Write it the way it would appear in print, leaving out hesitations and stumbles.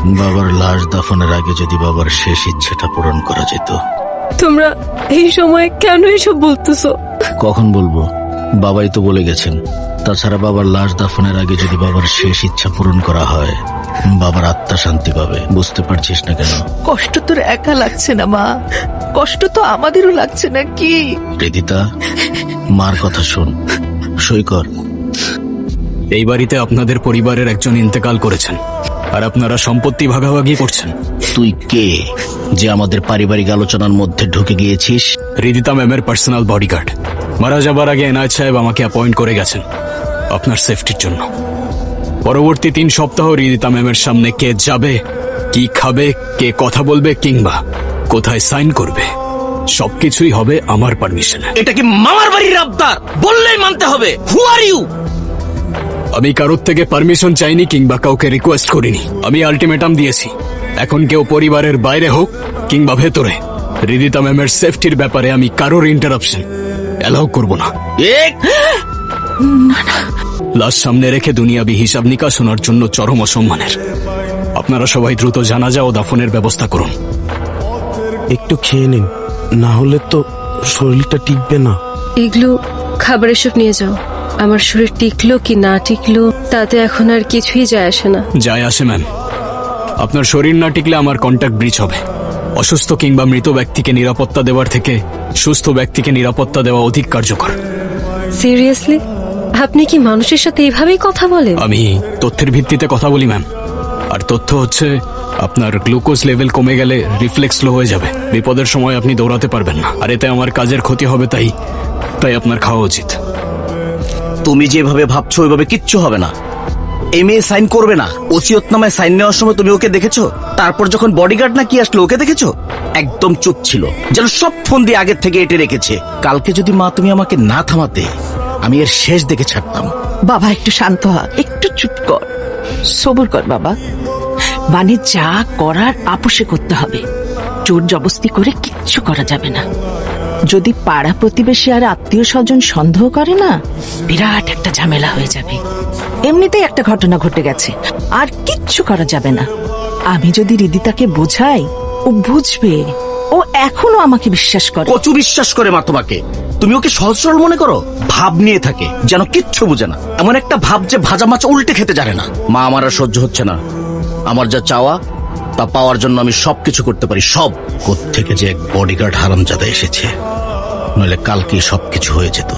বাবার লাশ দাফনের আগে যদি বাবার শেষ ইচ্ছেটা পূরণ করা যেত। তোমরা এই সময় কেন এসব বলতেছো? কখন বলবো? বাবাই তো বলে গেছেন। তাছাড়া বাবার লাশ দাফনের আগে যদি বাবার শেষ ইচ্ছা পূরণ করা হয়, বাবার আত্মা শান্তি পাবে। বুঝতে পারছিস না কেন? কষ্ট তোর একা লাগছে না মা, কষ্ট তো আমাদেরও লাগছে না কি? রিদিতা, মার কথা শোন, সই কর। এই বাড়িতে আপনাদের পরিবারের একজন ইন্তেকাল করেছেন, আর আপনারা সম্পত্তি ভাগাভাগি করছেন। তুই কে যে আমাদের পারিবারিক আলোচনার মধ্যে ঢুকে গিয়েছিস? রিদিতা ম্যামের পার্সোনাল বডিগার্ড। মারা যাবার আগে এনায়েত সাহেব আমাকে অ্যাপয়েন্ট করে গেছেন আপনার সেফটির জন্য। পরবর্তী 3 সপ্তাহ রিদিতা ম্যামের সামনে কে যাবে, কি খাবে, কে কথা বলবে, কিংবা কোথায় সাইন করবে, সবকিছুই হবে আমার পারমিশনে। এটা কি মামার বাড়ির আবদার? বললেই মানতে হবে। হু আর ইউ? আমি কারোর থেকে পারমিশন চাইনি কিংবা কাউকে রিকোয়েস্ট করিনি। আমি আলটিমেটাম দিয়েছি, এখন কেউ পরিবারের বাইরে হোক কিংবা ভেতরে, রিদিতা ম্যামের সেফটির ব্যাপারে আমি কারোর ইন্টারাপশন অ্যালাউ করব না। লাশ সামনে রেখে দুনিয়াবি হিসাব নিকাশ শোনার জন্য চরম অসম্মানের। আপনারা সবাই দ্রুত জানাজা ও দাফনের ব্যবস্থা করুন। একটু খেয়ে নিন, না হলে তো শরীরটা টিকবে না। এগুলো খাবার এসব নিয়ে যাও। আমার শরীর টিকলো কি না টিকলো তাতে এখন আর কিছুই যায় আসে না। যায় আসে ম্যাম, আপনার শরীর না টিকলে আমার কন্ট্যাক্ট ব্রিচ হবে। অসুস্থ কিংবা মৃত ব্যক্তিকে নিরাপত্তা দেওয়ার থেকে সুস্থ ব্যক্তিকে নিরাপত্তা দেওয়া অধিক কার্যকর। সিরিয়াসলি? আপনি কি মানুষের সাথে এইভাবেই কথা বলেন? আমি তথ্যের ভিত্তিতে কথা বলি ম্যাম। আর তথ্য হচ্ছে, আপনার গ্লুকোজ লেভেল কমে গেলে রিফ্লেক্স স্লো হয়ে যাবে। বিপদের সময় আপনি দৌড়াতে পারবেন না, আর এতে আমার কাজের ক্ষতি হবে। তাই আপনার খাওয়া উচিত। তুমি যেভাবে ভাবছো ওইভাবে কিচ্ছু হবে না। এই মেয়ে সাইন করবে না। ওসিয়তনামায় সাইন নেওয়ার সময় তুমি ওকে দেখেছো? তারপর যখন বডিগার্ড না কি আসলো ওকে দেখেছো? একদম চুপ ছিল, যেন সব ফোন দিয়ে আগের থেকে এঁটে রেখেছে। কালকে যদি মা তুমি আমাকে না থামাতে, আমি এর শেষ দেখে ছাড়তাম। বাবা একটু শান্ত হ, একটু চুপ কর, সবুর কর বাবা। মানে যা করার আপোষে করতে হবে, জোর জবস্তি করে কিচ্ছু করা যাবে না। যদি পাড়া প্রতিবেশী আর আত্মীয় স্বজন সন্দেহ করে না, বিরাট একটা ঝামেলা হয়ে যাবে। এমনিতেই একটা ঘটনা ঘটে গেছে, আর কিচ্ছু করা যাবে না। আমি যদি রিদিতাকে বোঝাই, ও বুঝবে। ও এখনো আমাকে বিশ্বাস করে। কচু বিশ্বাস করে মা তোমাকে? তুমি ওকে সহজ সরল মনে করো? ভাব নিয়ে থাকে, যেন কিচ্ছু বুঝে না। এমন একটা ভাব যে ভাজা মাছ উল্টে খেতে জানে না। মা, আমার আর সহ্য হচ্ছে না। আমার যা চাওয়া তা পাওয়ার জন্য আমি সবকিছু করতে পারি, সব। কোত্থেকে যে এক বডিগার্ড হারামজাদা এসেছে, নইলে কালকেই সবকিছু হয়ে যেত।